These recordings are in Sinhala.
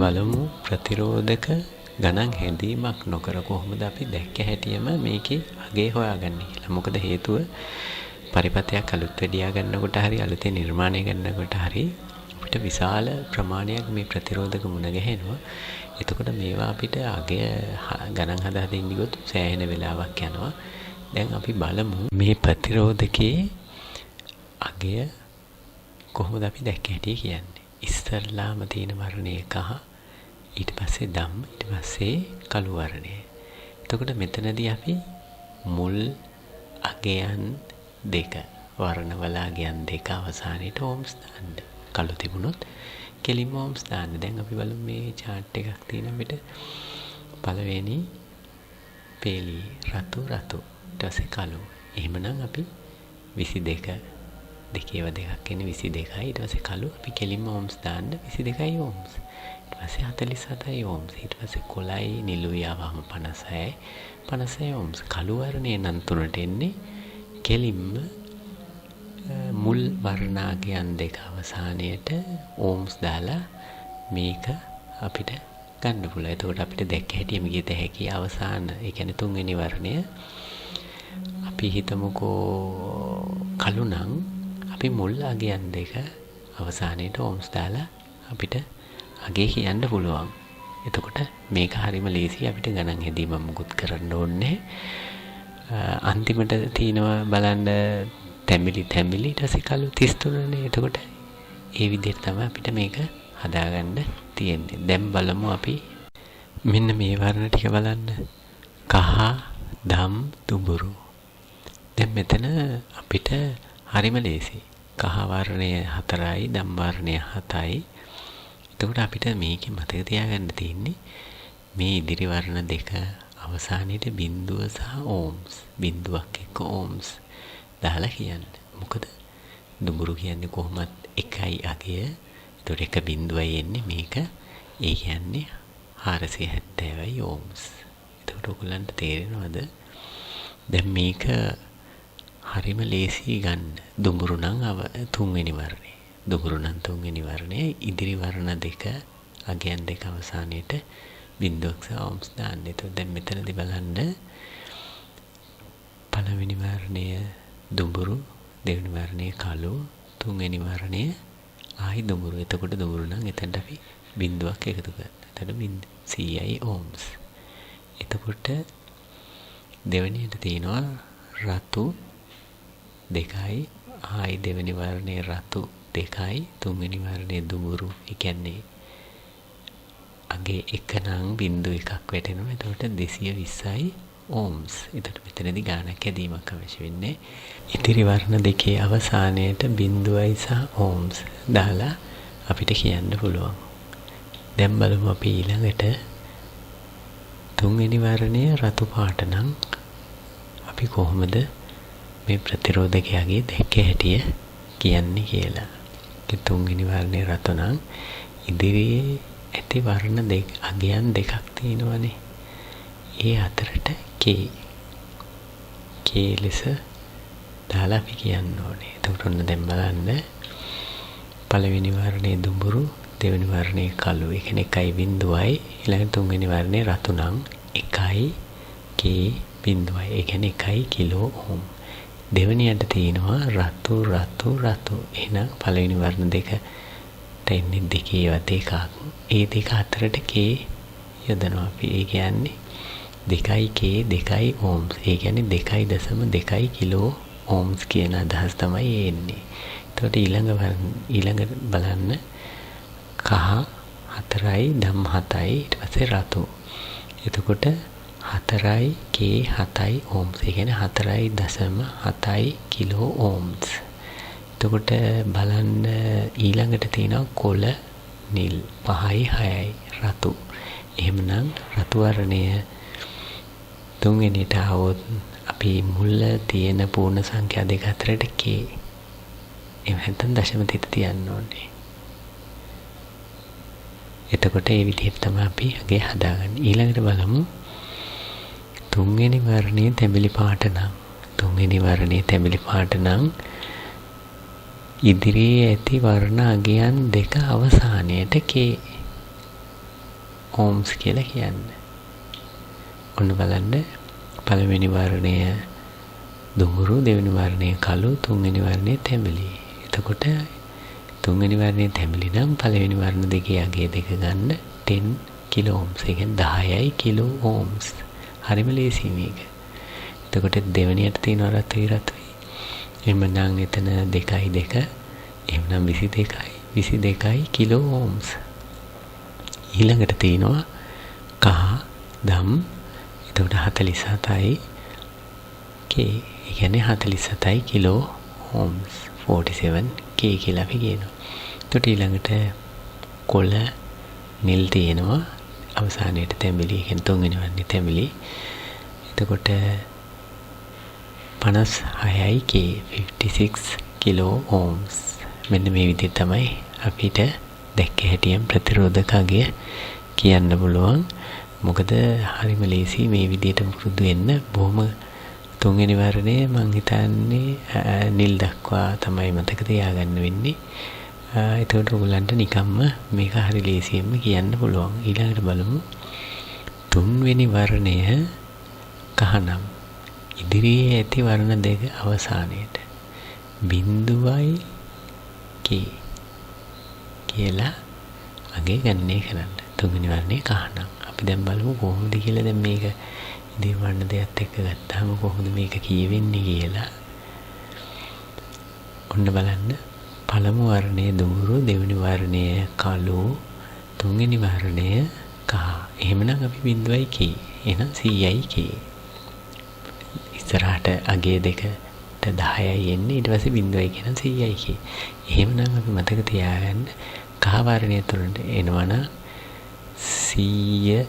බලමු ප්‍රතිරෝධක ගණන් හැදීමක් නොකර කොහොමද අපි දැක්ක හැටියෙම මේකේ අගේ හොයාගන්නේ කියලා. මොකද හේතුව පරිපතයක් අලුත් වෙඩියා ගන්නකොට හරි අලුතෙන් නිර්මාණය කරනකොට හරි අපිට විශාල ප්‍රමාණයක් මේ ප්‍රතිරෝධක මුණ ගැහෙනවා. එතකොට මේවා අපිට අගය ගණන් හදා දෙන්න ගියොත් සෑහෙන වෙලාවක් යනවා. දැන් අපි බලමු මේ ප්‍රතිරෝධකයේ අගය කොහොමද අපි දැක්ක හැටි කියන්නේ. ඉස්සරලාම තියෙන වර්ණය කහ, ඊට පස්සේ දම්, ඊට පස්සේ කළු වර්ණය. එතකොට මෙතනදී අපි මුල් අගයන් දෙක වර්ණවල අගයන් දෙක අවසානයේට ඕම්ස් දාන්න. කළු තිබුණොත් කෙලින්ම ඕම්ස් දාන්න. දැන් අපි බලමු මේ chart එකක් තියෙන අපිට පළවෙනි පේලි රතු ඊට පස්සේ කළු. එහෙමනම් අපි 22 දෙකේව දෙකක් එන්නේ 22යි. ඊට පස්සේ කළු අපි කෙලින්ම ඕම්ස් දාන්න 22යි ඕම්ස්. ඊට පස්සේ 47යි ඕම්ස්. ඊට පස්සේ කොළයි නිලුයි ආවම 56යි ඕම්ස්. කළු වර්ණය නම් තුනට එන්නේ කෙලින්ම මුල් වර්ණාගයන් දෙක අවසානයේට ඕම්ස් දාලා මේක අපිට ගන්න පුළුවන්. එතකොට අපිට දැක්ක හැටිම ගියත හැකි අවසාන, ඒ කියන්නේ තුන්වෙනි වර්ණය අපි හිතමුකෝ කළු නම් අපි මුල් අගයන් දෙක අවසානයේට ඕම්ස් දාලා අපිට අගේ කියන්න පුළුවන්. එතකොට මේක හරිම ලේසි. අපිට ගණන් හැදීම මුකුත් කරන්න ඕනේ. අන්තිමට තියෙනවා බලන්න තැඹිලි ඊට පස්සේ කළු 33නේ. එතකොට ඒ විදිහට තමයි අපිට මේක හදාගන්න තියෙන්නේ. දැන් බලමු අපි මෙන්න මේ වර්ණ ටික බලන්න. කහ, දම්, දුඹුරු. දැන් මෙතන අපිට හරිම ලේසි. කහ වර්ණය 4යි, දම් වර්ණය 7යි. එතකොට අපිට මේකේ මතක තියාගන්න තියෙන්නේ මේ ඉදිරි වර්ණ දෙක අවසානයේට බිඳුව සහ ඕම්ස්. බිඳුවක් එක්ක ඕම්ස් දාලා කියන්න. මොකද දුඹුරු කියන්නේ කොහොමත් එකයි අගය. ඒතකොට එක බිඳුවයි එන්නේ මේක. ඒ කියන්නේ 470යි ඕම්ස්. එතකොට ඔයගලන්ට තේරෙනවද? දැන් මේක හරිම ලේසි ගන්න. දුඹුරු නම් තුන්වෙනි වර්ණය. දුඹුරු නම් තුන්වෙනි වර්ණය. ඉදිරි වර්ණ දෙක අගයන් දෙක අවසානයේට බිඳුවක් සහ ඕම්ස් දාන්න. එතකොට දැන් මෙතනදී බලන්න පළවෙනි වර්ණය දුඹුරු, දෙවෙනි වර්ණය කළු, තුන්වෙනි වර්ණය ආයි දුඹුරු. එතකොට දුඹුරු නම් එතනට අපි බිඳුවක් එකතු කරනවා. එතකොට 100යි ඕම්ස්. එතකොට දෙවෙනියට තියෙනවා රතු දෙකයි, ආයි දෙවෙනි වර්ණය රතු දෙකයි, තුන්වෙනි වර්ණය දුඹුරු. ඒ කියන්නේ අගේ එක නම් බිඳු එකක් වැටෙනවා. එතකොට 220යි ඕම්ස්. එතකොට මෙතනදී ගානක් ඇදීමක් අවශ්‍ය වෙන්නේ. ඉතිරි වර්ණ දෙකේ අවසානයේට බිඳුවයි සහ ඕම්ස් දාලා අපිට කියන්න පුළුවන්. දැන් බලමු අපි ඊළඟට තුන්වෙනි වර්ණය රතු පාට නම් අපි කොහොමද මේ ප්‍රතිරෝධකයාගේ දැක්ක හැටිය කියන්නේ කියලා. ඒ තුන්වෙනි වර්ණය රතු නම් ඉදිරියේ ඇති වර්ණ දෙක අගයන් දෙකක් තියෙනවනේ. ඒ අතරට K ලෙස දාලා අපි කියන්න ඕනේ. එතකොට ඔන්න දැන් බලන්න පළවෙනි වර්ණයේ දුඹුරු, දෙවෙනි වර්ණයේ කළු. ඒ කියන්නේ 1.0යි. ඊළඟ තුන්වෙනි වර්ණයේ රතු නම් 1යි K බිඳුවයි. ඒ කියන්නේ 1 කිලෝ ඕම්. දෙවෙනියට තියෙනවා රතු. එහෙනම් පළවෙනි වර්ණ දෙක තෙන්නේ දෙකේ දෙකක්. ඒ දෙක අතරට K යොදනවා අපි. ඒ කියන්නේ 2K 2 ඕම්ස්. ඒ කියන්නේ 2.2 කිලෝ ඕම්ස් කියන අදහස් තමයි එන්නේ. එතකොට ඊළඟ බලන්න කහ 4යි, දම් 7යි, ඊට පස්සේ රතු. එතකොට 4K 7 ඕම්ස්. ඒ කියන්නේ 4.7 කිලෝ ඕම්ස්. එතකොට බලන්න ඊළඟට තියෙනවා කොළ නිල් 5යි 6යි රතු. එහෙමනම් රතු වර්ණය තුන්වෙනිට આવොත් අපි මුල තියෙන පූර්ණ සංඛ්‍යා දෙක අතරට K. එහෙම නැත්නම් දශම තිත තියන්න ඕනේ. එතකොට මේ විදිහට තමයි අපි අගේ හදාගන්නේ. ඊළඟට බලමු තුන්වෙනි වර්ණයේ තැඹිලි පාට නම් ඉදිරියේ ඇති වර්ණ අගයන් දෙක අවසානයේට K. ඕම්ස් කියලා කියන්නේ. ඔන්න බලන්න පළවෙනි වර්ණය දුඹුරු, දෙවෙනි වර්ණය කළු, තුන්වෙනි වර්ණය තැඹිලි. එතකොට තුන්වෙනි වර්ණය තැඹිලි නම් පළවෙනි වර්ණ දෙකේ අගේ දෙක ගන්න 10 කිලෝ ඕම්ස්. ඒ කියන්නේ 10යි කිලෝ ඕම්ස්. හරිම ලේසි මේක. එතකොට දෙවෙනියට තියෙනවා රතුයි රතුයි. එහෙමනම් එතන 2යි 2. එහෙමනම් 22යි කිලෝ ඕම්ස්. ඊළඟට තියෙනවා කහ දම්. එතකොට 47යි K. ඒ කියන්නේ 47යි කිලෝ ඕම්ස්. 47 K කියලා අපි කියනවා. එතකොට ඊළඟට කොළ නිල් තියෙනවා. අවසානයේට තැඹිලි. ඒ කියන්නේ තුන්වෙනි වර්ණේ තැඹිලි. එතකොට 56යි K 56 කිලෝ ඕම්ස්. මෙන්න මේ විදිහට තමයි අපිට දැක්ක හැටියෙන් ප්‍රතිරෝධක අගය කියන්න පුළුවන්. මොකද හරිම ලේසි මේ විදිහට පුරුදු වෙන්න. බොහොම තුන්වෙනි වර්ණය මං හිතන්නේ නිල් දක්වා තමයි මතක තියාගන්න වෙන්නේ. එතකොට ඔයගලන්ට නිකම්ම මේක හරි ලේසියෙන්ම කියන්න පුළුවන්. ඊළඟට බලමු තුන්වෙනි වර්ණය කහනම් ඉදිරියේ ඇති වර්ණ දෙක අවසානයේට බිඳුවයි K කියලා අගේ ගණනය කරන්න. තුන්වෙනි වර්ණය කහනම්. අපි දැන් බලමු කොහොමද කියලා. දැන් මේක ඉදිරි වර්ණ දෙකත් එක්ක ගත්තාම කොහොමද මේක කියවෙන්නේ කියලා. ඔන්න බලන්න. පළමු වර්ණය දුඹුරු, දෙවෙනි වර්ණය කළු, තුන්වෙනි වර්ණය කහ. එහෙමනම් අපි බිඳුවයි K. එහෙනම් 100යි K. ඉස්සරහට අගේ දෙකට 10යි එන්නේ. ඊට පස්සේ බිඳුවයි කියන 100යි K. එහෙමනම් අපි මතක තියාගන්න කහ වර්ණය තුරට එනවනම් 100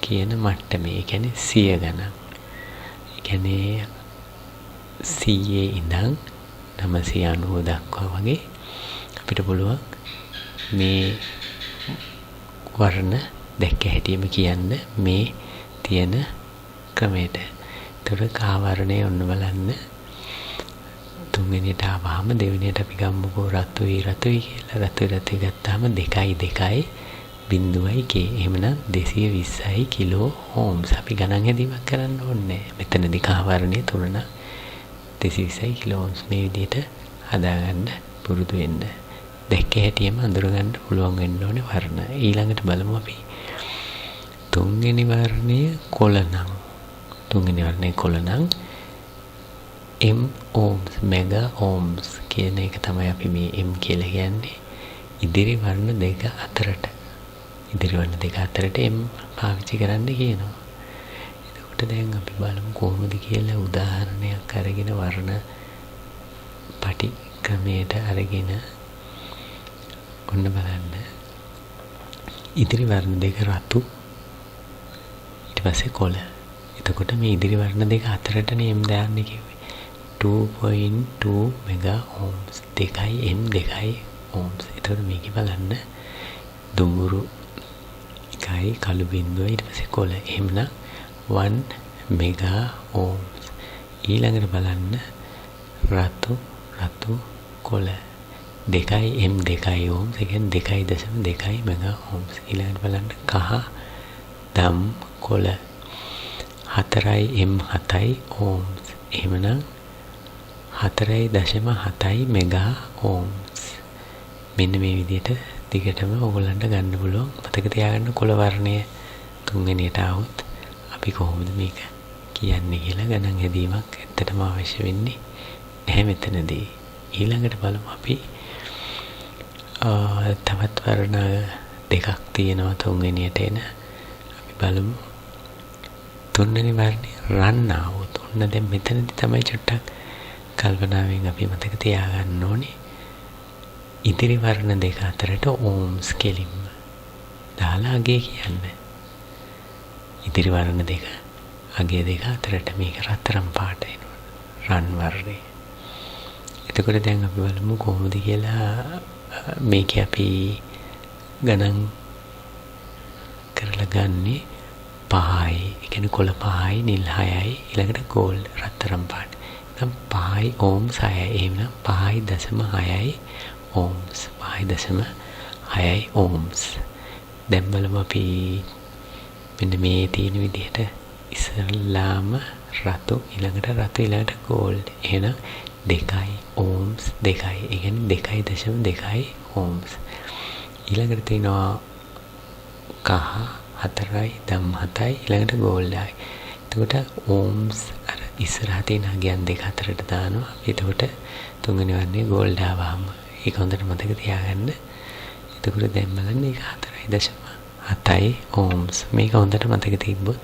කියන මට්ටමේ. ඒ කියන්නේ 100 ගණන්. ඒ කියන්නේ 100 ඉඳන් 990 දක්වා වගේ අපිට පුළුවන් මේ වර්ණ දැක්ක හැටිම කියන්න මේ තියෙන ක්‍රමයට. එතකොට කහ වර්ණය ඔන්න බලන්න. තුන්වෙනියට ආවම දෙවෙනියට අපි ගමුකෝ රතුයි කියලා. රතුයි ගත්තාම 2යි 2යි බිඳුවයි K. එහෙමනම් 220යි කිලෝ ඕම්ස්. අපි ගණන් හැදීමක් කරන්න ඕනේ. මෙතනදී කහ වර්ණය තුන 220යි කිලෝ ඕම්ස්. මේ විදිහට හදාගන්න පුරුදු වෙන්න. දැක්ක හැටියෙම අඳුරගන්න පුළුවන් වෙන්න ඕනේ වර්ණ. ඊළඟට බලමු අපි තුන්වෙනි වර්ණය කොළනම්. තුන්වෙනි වර්ණය කොළනම් M ohms mega ohms කියන එක තමයි අපි මේ M කියලා කියන්නේ. ඉදිරි වර්ණ දෙක අතරට M පාවිච්චි කරන්න කියනවා. එතකොට දැන් අපි බලමු කොහොමද කියලා. උදාහරණයක් අරගෙන වර්ණ පටි ක්‍රමයට අරගෙන ඔන්න බලන්න. ඉදිරි වර්ණ දෙක රතු, ඊට පස්සේ කොළ. එතකොට මේ ඉදිරි වර්ණ දෙක අතරටනේ M දාන්නේ කිව්වේ. 2.2 mega ohms. 2යි M 2යි ohms. එතකොට මේක බලන්න දුඹුරු එකයි කළු බිඳුවයි ඊට පස්සේ කොළ. එහෙමනම් 1 mega ohms. ඊළඟට බලන්න රතු කොළ 2යි M 2යි ohms. ඒ කියන්නේ 2.2 mega ohms. ඊළඟට බලන්න කහ දම් කොළ 4යි M 7යි ohms. එහෙමනම් 4.7 mega ohms. මෙන්න මේ විදිහට දිගටම ඕගොල්ලන්ට ගන්න පුළුවන්. මතක තියාගන්න කොළ වර්ණය තුන්වෙනියට આવොත් අපි කොහොමද මේක කියන්නේ කියලා ගණන් හැදීමක් ඇත්තටම අවශ්‍ය වෙන්නේ නැහැ මෙතනදී. ඊළඟට බලමු අපි තවත් වර්ණ දෙකක් තියෙනවා තුන්වෙනියට එන. අපි බලමු තුන්වෙනි වර්ණය රන් આવොත්. ඔන්න දැන් මෙතනදී තමයි චුට්ටක් කල්පනාවෙන් අපි මතක තියාගන්න ඕනේ. ඉදිරි වර්ණ දෙක අතරට ඕම්ස් කෙලින්ම දාලා අගේ කියන්නේ. ඉදිරි වර්ණ දෙක අගේ දෙක අතරට මේක රත්තරන් පාට එනවා. රන් වර්ණය. එතකොට දැන් අපි බලමු කොහොමද කියලා. මේක අපි ගණන් කරලා ගන්නේ 5යි. ඒ කියන්නේ කොළ 5යි, නිල් 6යි, ඊළඟට ගෝල්ඩ් රත්තරන් පාට. දැන් 5යි ඕම්ස් 6යි. එහෙනම් 5.6යි ohms 5.6යි ohms. දැන් බලමු අපි මෙන්න මේ තියෙන විදිහට ඉස්සල්ලාම රතු ඊළඟට ගෝල්ඩ්. එහෙනම් 2 ohms 2. ඒ කියන්නේ 2.2 ohms. ඊළඟට තියෙනවා කහ 4යි ධම් 7යි ඊළඟට ගෝල්ඩ්යි. එතකොට ohms අර ඉස්සරහ තියෙන අගයන් දෙක අතරට දානවා. එතකොට තුන්වෙනි වර්ණේ ගෝල්ඩ් ආවම ඒක හොඳට මතක තියාගන්න. එතකොට දැන් බලන්න ඒක 4.7 ohms. මේක හොඳට මතක තිබ්බොත්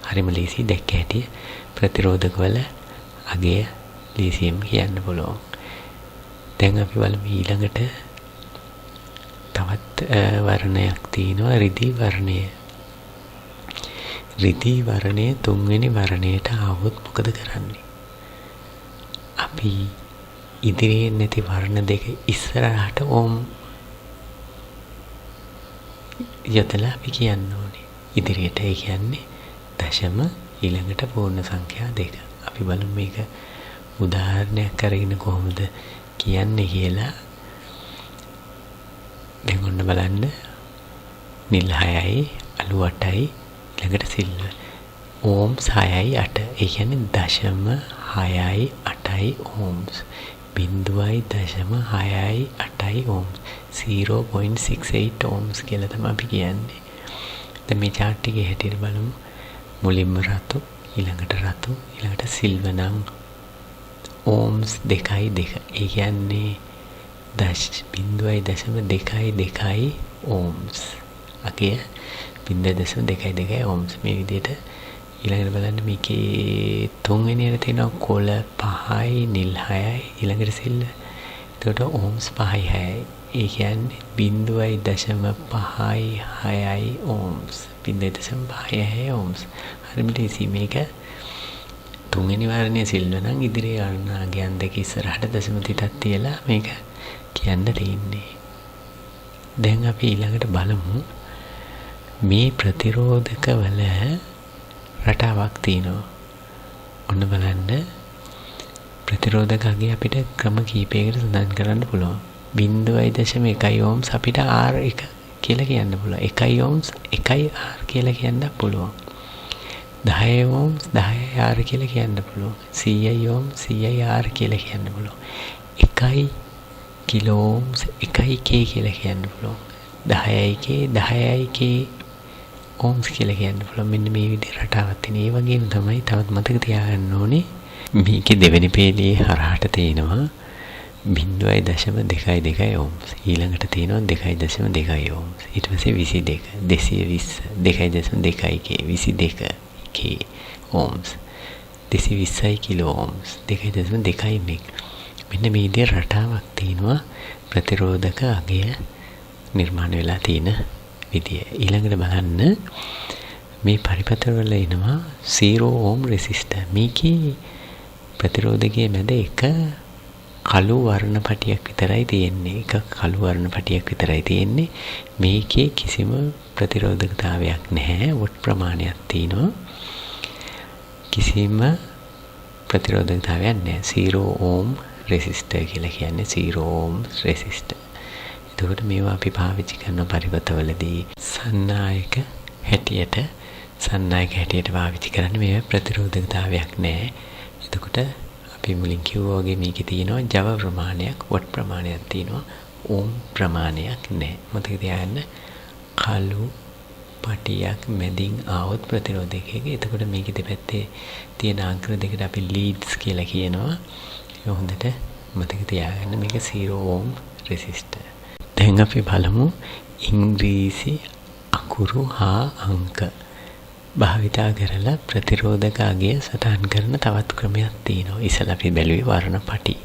හරිම ලීසි දැක්ක හැටි ප්‍රතිරෝධකවල අගය ලීසියෙන් කියන්න පුළුවන්. දැන් අපි බලමු ඊළඟට තවත් වර්ණයක් තියෙනවා රිදී වර්ණය. රිදී වර්ණය තුන්වෙනි වර්ණයට ආවොත් මොකද කරන්නේ? අපි ඉදිරියෙන් නැති වර්ණ දෙක ඉස්සරහට ඕම් යොදලා අපි කියන්න ඕනේ. ඉදිරියට ඒ කියන්නේ දශම ඊළඟට පූර්ණ සංඛ්‍යා දෙක. අපි බලමු මේක උදාහරණයක් අරගෙන කොහොමද කියන්නේ කියලා. දැන් ඔන්න බලන්න නිල් 6යි අලු 8යි ඊළඟට සිල්වර් ohms 6යි 8. ඒ කියන්නේ දශම 6යි 8යි ohms. 0.6යි 8යි ohms. 0.68 ohms කියලා තමයි අපි කියන්නේ. දැන් මේ chart එකේ හැටියට බලමු. මුලින්ම රතු ඊළඟට සිල්වර් නම් ohms 2.2. ඒ කියන්නේ 0.22 ohms. අගය 0.22 ohms. මේ විදිහට ඊළඟට බලන්න මේකේ තුන්වෙනියට තියෙනවා කොළ 5යි නිල් 6යි ඊළඟට සිල්වර්. එතකොට ohms 5යි 6යි. ඒ කියන්නේ 0.56 ohms. 0.56 ohms. හරියට ලීසි මේක තුන්වෙනි වර්ණයේ සිල්වර් නම් ඉදිරියේ වර්ණාගයන් දෙක ඉස්සරහට දශම තිතක් තියලා මේක කියන්න තියෙන්නේ. දැන් අපි ඊළඟට බලමු මේ ප්‍රතිරෝධක වල රටාවක් තියෙනවා. ඔන්න බලන්න ප්‍රතිරෝධක අගය අපිට ක්‍රම කීපයකට සඳහන් කරන්න පුළුවන්. 0.1 ohms අපිට R1 කියලා කියන්න පුළුවන්. 1 ohms 1 R කියලා කියන්න පුළුවන්. 10 ohms 10 R කියලා කියන්න පුළුවන්. 100 ohms 100 R කියලා කියන්න පුළුවන්. 1 kilo ohms 1 K කියලා කියන්න පුළුවන්. 10 K 10 K ohms කියලා කියන්න පුළුවන්. මෙන්න මේ විදිහට රටාවක් තියෙන. ඒ වගේම තමයි තවත් මතක තියාගන්න ඕනේ මේකේ දෙවෙනි පේළියේ හරහට තියෙනවා 0.22 ohms. ඊළඟට තියෙනවා 2.2 ohms. ඊට පස්සේ 22 220 2.2 K 22 K ohms 220 kilo ohms 2.2 meg. මෙන්න මේ විදිහට රටාවක් තියෙනවා ප්‍රතිරෝධක අගය නිර්මාණය වෙලා තියෙන විදිය. ඊළඟට බලන්න මේ පරිපථවල එනවා 0 ohm resistor. මේකේ ප්‍රතිරෝධකයේ මැද එක කළු වර්ණ පටියක් විතරයි තියෙන්නේ. එක කළු වර්ණ පටියක් විතරයි තියෙන්නේ. මේකේ කිසිම ප්‍රතිරෝධකතාවයක් නැහැ. වොට් ප්‍රමාණයක් තියෙනවා. කිසිම ප්‍රතිරෝධකතාවයක් නැහැ. 0 ohm resistor කියලා කියන්නේ 0 ohm resistor. එතකොට මේවා අපි පාවිච්චි කරන පරිපථවලදී සන්නායක හැටියට පාවිච්චි කරන්නේ. මේවා ප්‍රතිරෝධකතාවයක් නැහැ. එතකොට අපි මුලින් කිව්වා වගේ මේකේ තියෙනවා ජව ප්‍රමාණයක්, වොට් ප්‍රමාණයක් තියෙනවා, ඕම් ප්‍රමාණයක් නැහැ. මතක තියාගන්න කළු පටියක් මැදින් ආවොත් ප්‍රතිරෝධකයක. එතකොට මේකේ දෙපැත්තේ තියෙන අග්‍ර දෙකට අපි ලීඩ්ස් කියලා කියනවා. ඒක හොඳට මතක තියාගන්න. මේක 0 ohm resistor. දැන් අපි බලමු ඉංග්‍රීසි අකුරු හා අංක භාවිතා කරලා ප්‍රතිරෝධක අගය සටහන් කරන තවත් ක්‍රමයක් තියෙනවා. ඉස්සෙල්ලා අපි බැලුවේ වර්ණ පටි.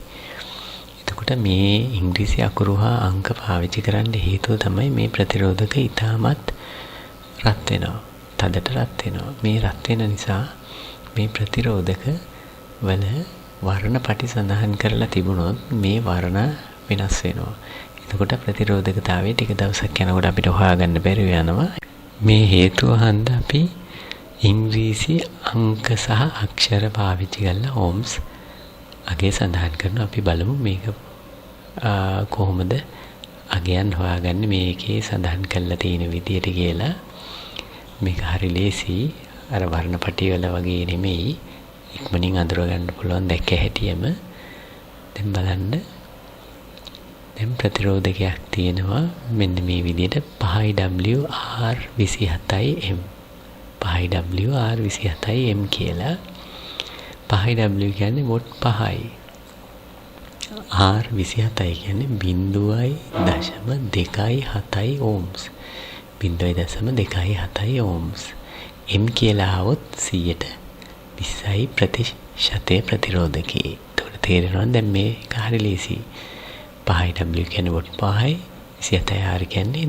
එතකොට මේ ඉංග්‍රීසි අකුරු හා අංක පාවිච්චි කරන්න හේතුව තමයි මේ ප්‍රතිරෝධක ඉතාමත් රත් වෙනවා. තදට රත් වෙනවා. මේ රත් වෙන නිසා මේ ප්‍රතිරෝධක වල වර්ණ පටි සඳහන් කරලා තිබුණොත් මේ වර්ණ වෙනස් වෙනවා. එතකොට ප්‍රතිරෝධකතාවය ටික දවසක් යනකොට අපිට හොයාගන්න බැරි වෙනවා. මේ හේතුව හන්ද අපි ඉංග්‍රීසි අංක සහ අක්ෂර පාවිච්චි කරලා ohms අගය සඳහන් කරනවා. අපි බලමු මේක කොහොමද අගයන් හොයාගන්න මේකේ සඳහන් කරලා තියෙන විදියට කියලා. මේක හරි ලේසි. අර වර්ණපටි වල වගේ නෙමෙයි. ඉක්මනින් අඳුර ගන්න පුළුවන් දැක්ක හැටියෙම. දැන් බලන්න. දැන් ප්‍රතිරෝධකයක් තියෙනවා මෙන්න මේ විදියට 5W R27M 5W R27M කියලා. 5W කියන්නේ වොට් 5යි. R27 කියන්නේ 0.27 ohms. 0.27 ohms. M කියලා આવොත් 100% ප්‍රතිශතය ප්‍රතිරෝධකේ. ඒකට තේරෙනවා දැන් මේක හරි ලේසි. 5W කියන්නේ වොට් 5යි. 27 R කියන්නේ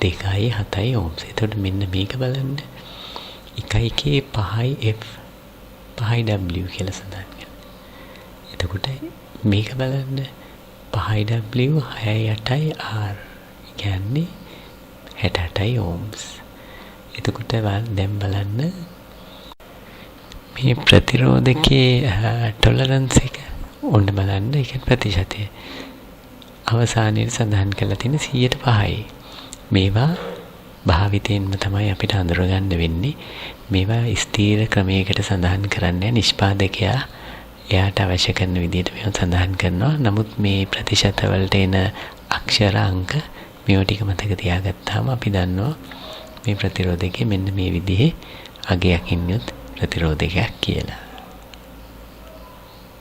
0.27 ohms. එතකොට මෙන්න මේක බලන්න. 1 5යි F 5W කියලා සඳහන් කරනවා. එතකොට මේක බලන්න 5W 6.8යි R කියන්නේ 68යි ohms. එතකොට දැන් බලන්න මේ ප්‍රතිරෝධකයේ ටොලරන්ස් එක ඔන්න බලන්න ඒක ප්‍රතිශතය. අවසානයේ සඳහන් කරලා තියෙන 105යි. මේවා භාවිතයෙන්ම තමයි අපිට අඳුරගන්න වෙන්නේ. මේවා ස්ථීර ක්‍රමයකට සඳහන් කරන්නේ නිෂ්පාදකයා එයාට අවශ්‍ය කරන විදිහට මේවා සඳහන් කරනවා. නමුත් මේ ප්‍රතිශත වලට එන අක්ෂර අංක මේවා ටික මතක තියාගත්තාම අපි දන්නවා මේ ප්‍රතිරෝධකයේ මෙන්න මේ විදිහේ අගයක් ඉන්නොත් ප්‍රතිරෝධකයක් කියලා.